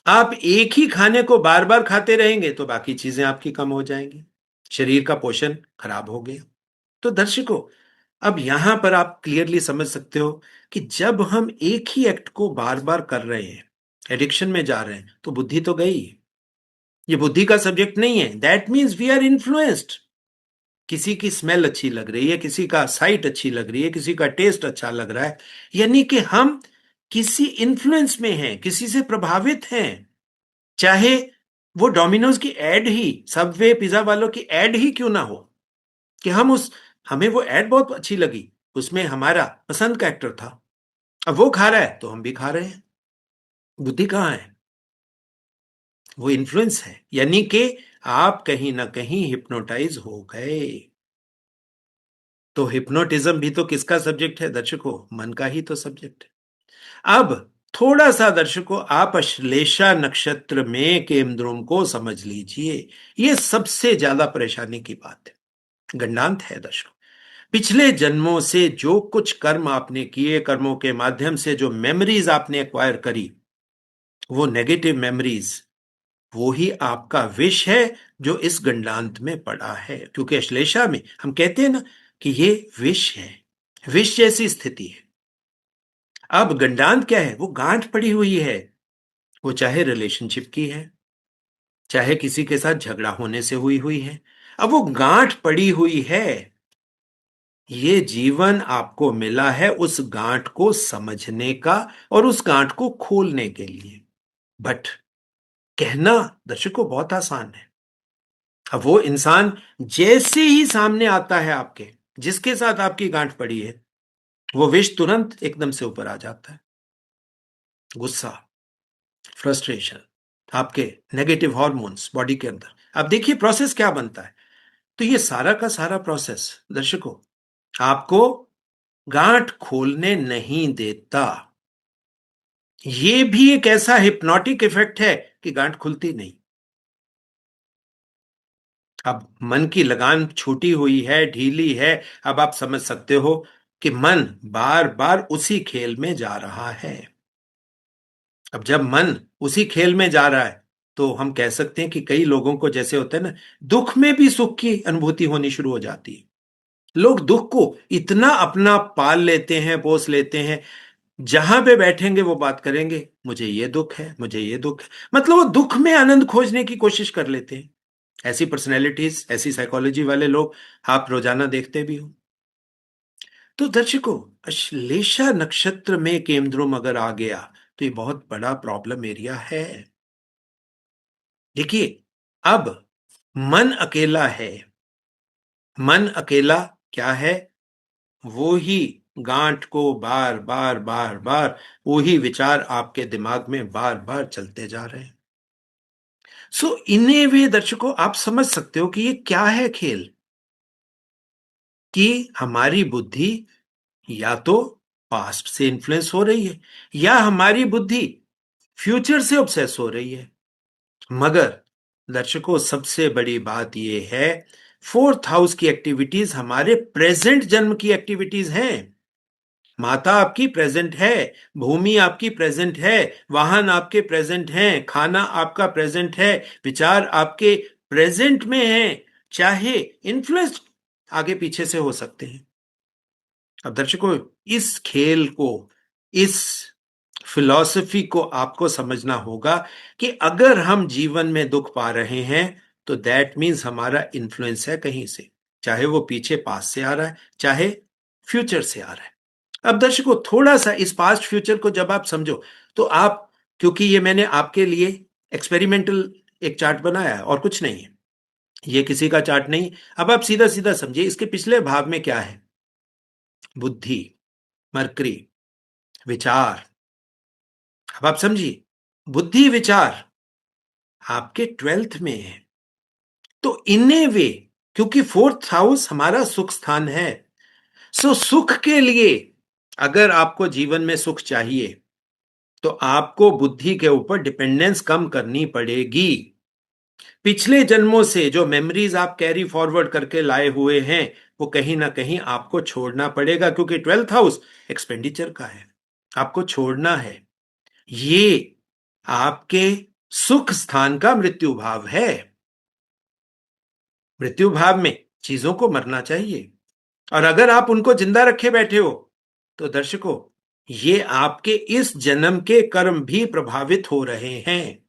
आप एक ही खाने को बार बार खाते रहेंगे तो बाकी चीजें आपकी कम हो जाएंगी, शरीर का पोषण खराब हो गया। तो दर्शकों, अब यहां पर आप क्लियरली समझ सकते हो कि जब हम एक ही एक्ट को बार बार कर रहे हैं, एडिक्शन में जा रहे हैं, तो बुद्धि तो गई। ये बुद्धि का सब्जेक्ट नहीं है। That means we are influenced. किसी की स्मेल अच्छी लग रही है, किसी का साइट अच्छी लग रही है, किसी का टेस्ट अच्छा लग रहा है, यानी कि हम किसी इन्फ्लुएंस में हैं, किसी से प्रभावित हैं। चाहे वो डोमिनोज की एड ही, सबवे पिज्जा वालों की एड ही क्यों ना हो, कि हमें वो एड बहुत अच्छी लगी, उसमें हमारा पसंद का एक्टर था, अब वो खा रहा है तो हम भी खा रहे हैं। बुद्धि कहाँ है? वो इन्फ्लुएंस है, यानी कि आप कहीं ना कहीं हिप्नोटाइज हो गए। तो हिप्नोटिज्म भी तो किसका सब्जेक्ट है दर्शकों? मन का ही तो सब्जेक्ट है। अब थोड़ा सा दर्शकों, आप अश्लेषा नक्षत्र में केमद्रुम को समझ लीजिए। यह सबसे ज्यादा परेशानी की बात है, गंडांत है दर्शकों। पिछले जन्मों से जो कुछ कर्म आपने किए, कर्मों के माध्यम से जो मेमोरीज आपने एक्वायर करी, वो नेगेटिव मेमोरीज, वो ही आपका विष है जो इस गंडांत में पड़ा है। क्योंकि अश्लेषा में हम कहते हैं ना कि ये विष है, विष जैसी स्थिति है। अब गंडांत क्या है? वो गांठ पड़ी हुई है, वो चाहे रिलेशनशिप की है, चाहे किसी के साथ झगड़ा होने से हुई हुई है। अब वो गांठ पड़ी हुई है, ये जीवन आपको मिला है उस गांठ को समझने का और उस गांठ को खोलने के लिए। बट कहना दर्शकों बहुत आसान है। अब वो इंसान जैसे ही सामने आता है आपके, जिसके साथ आपकी गांठ पड़ी है, वो विष तुरंत एकदम से ऊपर आ जाता है। गुस्सा, फ्रस्ट्रेशन, आपके नेगेटिव हॉर्मोन्स बॉडी के अंदर। अब देखिए प्रोसेस क्या बनता है। तो ये सारा का सारा प्रोसेस दर्शकों आपको गांठ खोलने नहीं देता। ये भी एक ऐसा हिप्नोटिक इफेक्ट है कि गांठ खुलती नहीं। अब मन की लगान छूटी हुई है, ढीली है। अब आप समझ सकते हो कि मन बार बार उसी खेल में जा रहा है। अब जब मन उसी खेल में जा रहा है तो हम कह सकते हैं कि कई लोगों को जैसे होता है ना, दुख में भी सुख की अनुभूति होनी शुरू हो जाती है। लोग दुख को इतना अपना पाल लेते हैं, पोस लेते हैं, जहां पे बैठेंगे वो बात करेंगे, मुझे ये दुख है, मुझे ये दुख है। मतलब वो दुख में आनंद खोजने की कोशिश कर लेते हैं। ऐसी पर्सनैलिटीज, ऐसी साइकोलॉजी वाले लोग आप रोजाना देखते भी हो। तो दर्शकों, अश्लेषा नक्षत्र में केमद्रुम अगर आ गया तो ये बहुत बड़ा प्रॉब्लम एरिया है। देखिए, अब मन अकेला है। मन अकेला क्या है? वो ही गांठ को बार बार बार बार, वो ही विचार आपके दिमाग में बार बार चलते जा रहे हैं। सो इन ए वे दर्शकों, आप समझ सकते हो कि ये क्या है खेल, कि हमारी बुद्धि या तो पास्ट से इन्फ्लुएंस हो रही है, या हमारी बुद्धि फ्यूचर से ऑब्सेस हो रही है। मगर दर्शकों, सबसे बड़ी बात यह है, फोर्थ हाउस की एक्टिविटीज हमारे प्रेजेंट जन्म की एक्टिविटीज हैं। माता आपकी प्रेजेंट है, भूमि आपकी प्रेजेंट है, वाहन आपके प्रेजेंट हैं, खाना आपका प्रेजेंट है, विचार आपके प्रेजेंट में हैं, चाहे इन्फ्लुएंस आगे पीछे से हो सकते हैं। अब दर्शकों, इस खेल को, इस फिलॉसफी को आपको समझना होगा कि अगर हम जीवन में दुख पा रहे हैं तो दैट मीन्स हमारा इन्फ्लुएंस है कहीं से, चाहे वो पीछे पास से आ रहा है, चाहे फ्यूचर से आ रहा है। अब दर्शकों, थोड़ा सा इस पास्ट फ्यूचर को जब आप समझो तो आप, क्योंकि ये मैंने आपके लिए एक्सपेरिमेंटल एक चार्ट बनाया है और कुछ नहीं है, ये किसी का चार्ट नहीं। अब आप सीधा सीधा समझिए इसके पिछले भाग में क्या है। बुद्धि, मरकरी, विचार। अब आप समझिए, बुद्धि विचार आपके 12th में है। तो इन ए वे, क्योंकि 4th हाउस हमारा सुख स्थान है, सो सुख के लिए अगर आपको जीवन में सुख चाहिए तो आपको बुद्धि के ऊपर डिपेंडेंस कम करनी पड़ेगी। पिछले जन्मों से जो मेमोरीज आप कैरी फॉरवर्ड करके लाए हुए हैं वो कहीं ना कहीं आपको छोड़ना पड़ेगा, क्योंकि 12th हाउस एक्सपेंडिचर का है, आपको छोड़ना है। ये आपके सुख स्थान का मृत्यु भाव है। मृत्यु भाव में चीजों को मरना चाहिए, और अगर आप उनको जिंदा रखे बैठे हो तो दर्शकों, ये आपके इस जन्म के कर्म भी प्रभावित हो रहे हैं।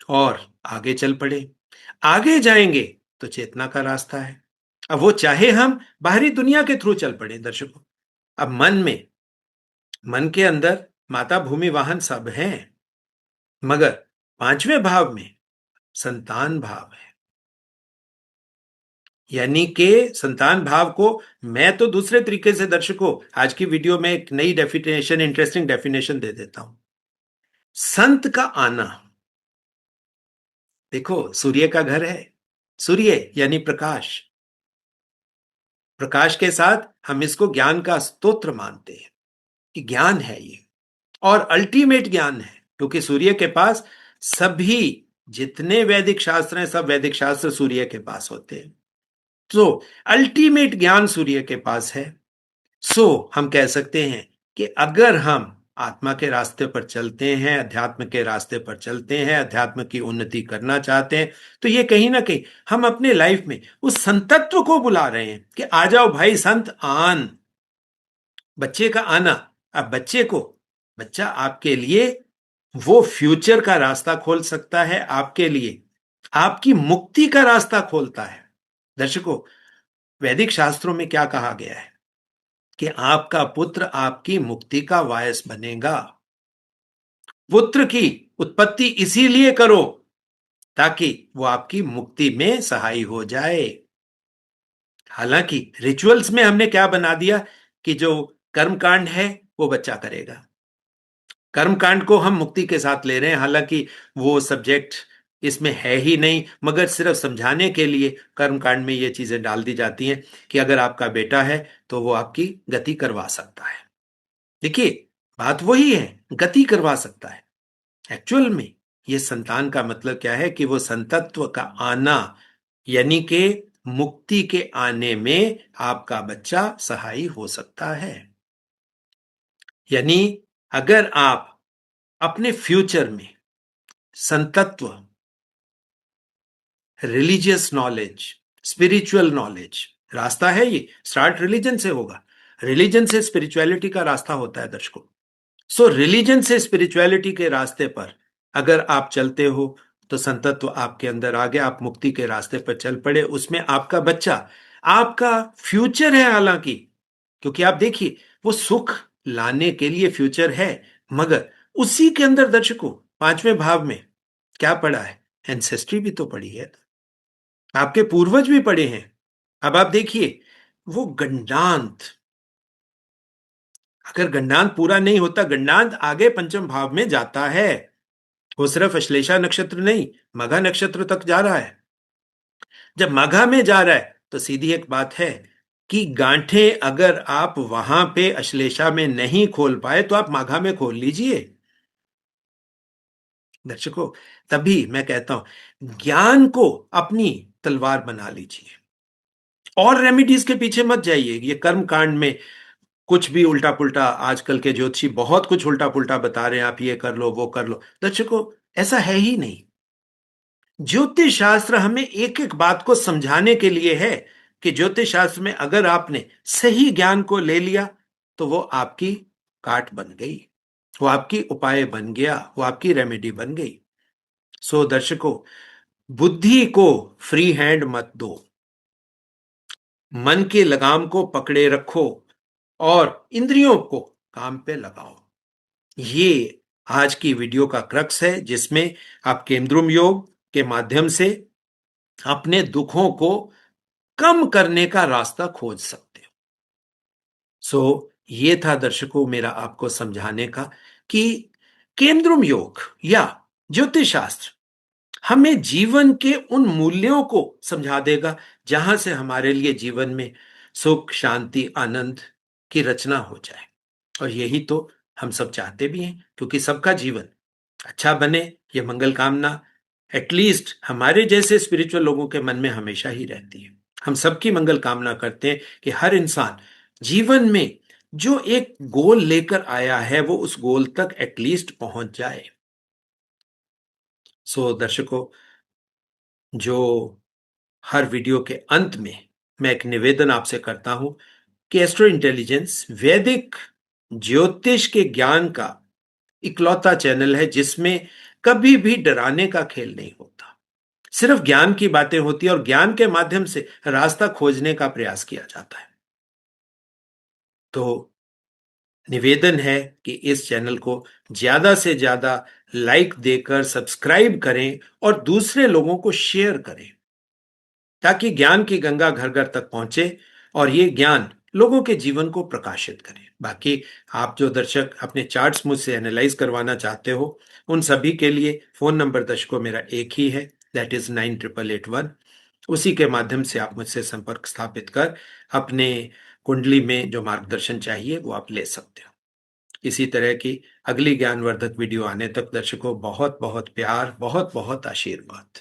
और आगे चल पड़े, आगे जाएंगे तो चेतना का रास्ता है। अब वो चाहे हम बाहरी दुनिया के थ्रू चल पड़े दर्शकों, अब मन के अंदर माता भूमि वाहन सब हैं, मगर 5वें भाव में संतान भाव है। यानी कि संतान भाव को मैं तो दूसरे तरीके से दर्शकों आज की वीडियो में एक नई डेफिनेशन, इंटरेस्टिंग डेफिनेशन दे देता हूं। संत का आना, देखो सूर्य का घर है, सूर्य यानी प्रकाश, प्रकाश के साथ हम इसको ज्ञान का स्तोत्र मानते हैं कि ज्ञान है ये, और अल्टीमेट ज्ञान है, क्योंकि सूर्य के पास सभी जितने वैदिक शास्त्र हैं सब वैदिक शास्त्र सूर्य के पास होते हैं। तो अल्टीमेट ज्ञान सूर्य के पास है। सो हम कह सकते हैं कि अगर हम आत्मा के रास्ते पर चलते हैं, अध्यात्म के रास्ते पर चलते हैं, अध्यात्म की उन्नति करना चाहते हैं, तो ये कहीं ना कहीं हम अपने लाइफ में उस संतत्व को बुला रहे हैं कि आ जाओ भाई संत आन। बच्चे का आना, अब बच्चा आपके लिए वो फ्यूचर का रास्ता खोल सकता है, आपके लिए आपकी मुक्ति का रास्ता खोलता है। दर्शकों, वैदिक शास्त्रों में क्या कहा गया है कि आपका पुत्र आपकी मुक्ति का वायस बनेगा। पुत्र की उत्पत्ति इसीलिए करो ताकि वो आपकी मुक्ति में सहाय हो जाए। हालांकि रिचुअल्स में हमने क्या बना दिया कि जो कर्मकांड है वो बच्चा करेगा, कर्मकांड को हम मुक्ति के साथ ले रहे हैं, हालांकि वो सब्जेक्ट इसमें है ही नहीं, मगर सिर्फ समझाने के लिए कर्मकांड में ये चीजें डाल दी जाती हैं कि अगर आपका बेटा है तो वो आपकी गति करवा सकता है। देखिए, बात वही है, गति करवा सकता है। एक्चुअल में ये संतान का मतलब क्या है कि वो संतत्व का आना, यानी कि मुक्ति के आने में आपका बच्चा सहाय हो सकता है। यानी अगर आप अपने फ्यूचर में संतत्व, रिलीजियस नॉलेज, स्पिरिचुअल नॉलेज, रास्ता है ये, स्टार्ट रिलीजन से होगा, रिलीजन से स्पिरिचुअलिटी का रास्ता होता है दर्शकों। सो रिलीजन से स्पिरिचुअलिटी के रास्ते पर अगर आप चलते हो तो संतत्व आपके अंदर आ गया, आप मुक्ति के रास्ते पर चल पड़े, उसमें आपका बच्चा आपका फ्यूचर है। हालांकि क्योंकि आप देखिए वो सुख लाने के लिए फ्यूचर है, मगर उसी के अंदर दर्शकों 5वें भाव में क्या पड़ा है, एंसेस्ट्री भी तो पड़ी है, आपके पूर्वज भी पड़े हैं। अब आप देखिए वो गंडांत, अगर गंडांत पूरा नहीं होता, गंडांत आगे पंचम भाव में जाता है, वो सिर्फ अश्लेषा नक्षत्र नहीं मघा नक्षत्र तक जा रहा है। जब मघा में जा रहा है तो सीधी एक बात है कि गांठें अगर आप वहां पे अश्लेषा में नहीं खोल पाए तो आप माघा में खोल लीजिए दर्शकों। तभी मैं कहता हूं ज्ञान को अपनी तलवार बना लीजिए, और रेमिडीज के पीछे मत जाइए। ये कर्म कांड में कुछ भी उल्टा पुल्टा, आजकल के ज्योतिषी बहुत कुछ उल्टा पुल्टा बता रहे हैं, आप ये कर लो वो कर लो, दर्शकों ऐसा है ही नहीं। ज्योतिष शास्त्र हमें एक एक बात को समझाने के लिए है कि ज्योतिष शास्त्र में अगर आपने सही ज्ञान को ले लिया तो वो आपकी काट बन गई, वो आपकी उपाय बन गया, वो आपकी रेमेडी बन गई। सो दर्शकों, बुद्धि को फ्री हैंड मत दो, मन के लगाम को पकड़े रखो और इंद्रियों को काम पे लगाओ। ये आज की वीडियो का क्रक्स है, जिसमें आप केंद्रुम योग के माध्यम से अपने दुखों को कम करने का रास्ता खोज सकते हैं। ये था दर्शकों मेरा आपको समझाने का कि केंद्रुम योग या ज्योतिष शास्त्र हमें जीवन के उन मूल्यों को समझा देगा जहां से हमारे लिए जीवन में सुख, शांति, आनंद की रचना हो जाए। और यही तो हम सब चाहते भी हैं, क्योंकि सबका जीवन अच्छा बने, ये मंगल कामना एटलीस्ट हमारे जैसे स्पिरिचुअल लोगों के मन में हमेशा ही रहती है। हम सबकी मंगल कामना करते हैं कि हर इंसान जीवन में जो एक गोल लेकर आया है वो उस गोल तक एटलीस्ट पहुंच जाए। दर्शकों, जो हर वीडियो के अंत में मैं एक निवेदन आपसे करता हूं कि एस्ट्रो इंटेलिजेंस वैदिक ज्योतिष के ज्ञान का इकलौता चैनल है जिसमें कभी भी डराने का खेल नहीं होता, सिर्फ ज्ञान की बातें होती है और ज्ञान के माध्यम से रास्ता खोजने का प्रयास किया जाता है। तो निवेदन है कि इस चैनल को ज्यादा से ज्यादा लाइक देकर सब्सक्राइब करें और दूसरे लोगों को शेयर करें, ताकि ज्ञान की गंगा घर घर तक पहुंचे और ये ज्ञान लोगों के जीवन को प्रकाशित करे। बाकी आप जो दर्शक अपने चार्ट्स मुझसे एनालाइज करवाना चाहते हो, उन सभी के लिए फोन नंबर दर्शकों मेरा एक ही है, दैट इज 9881। उसी के माध्यम से आप मुझसे संपर्क स्थापित कर अपने कुंडली में जो मार्गदर्शन चाहिए वो आप ले सकते हो। इसी तरह की अगली ज्ञानवर्धक वीडियो आने तक दर्शकों बहुत बहुत प्यार, बहुत बहुत आशीर्वाद।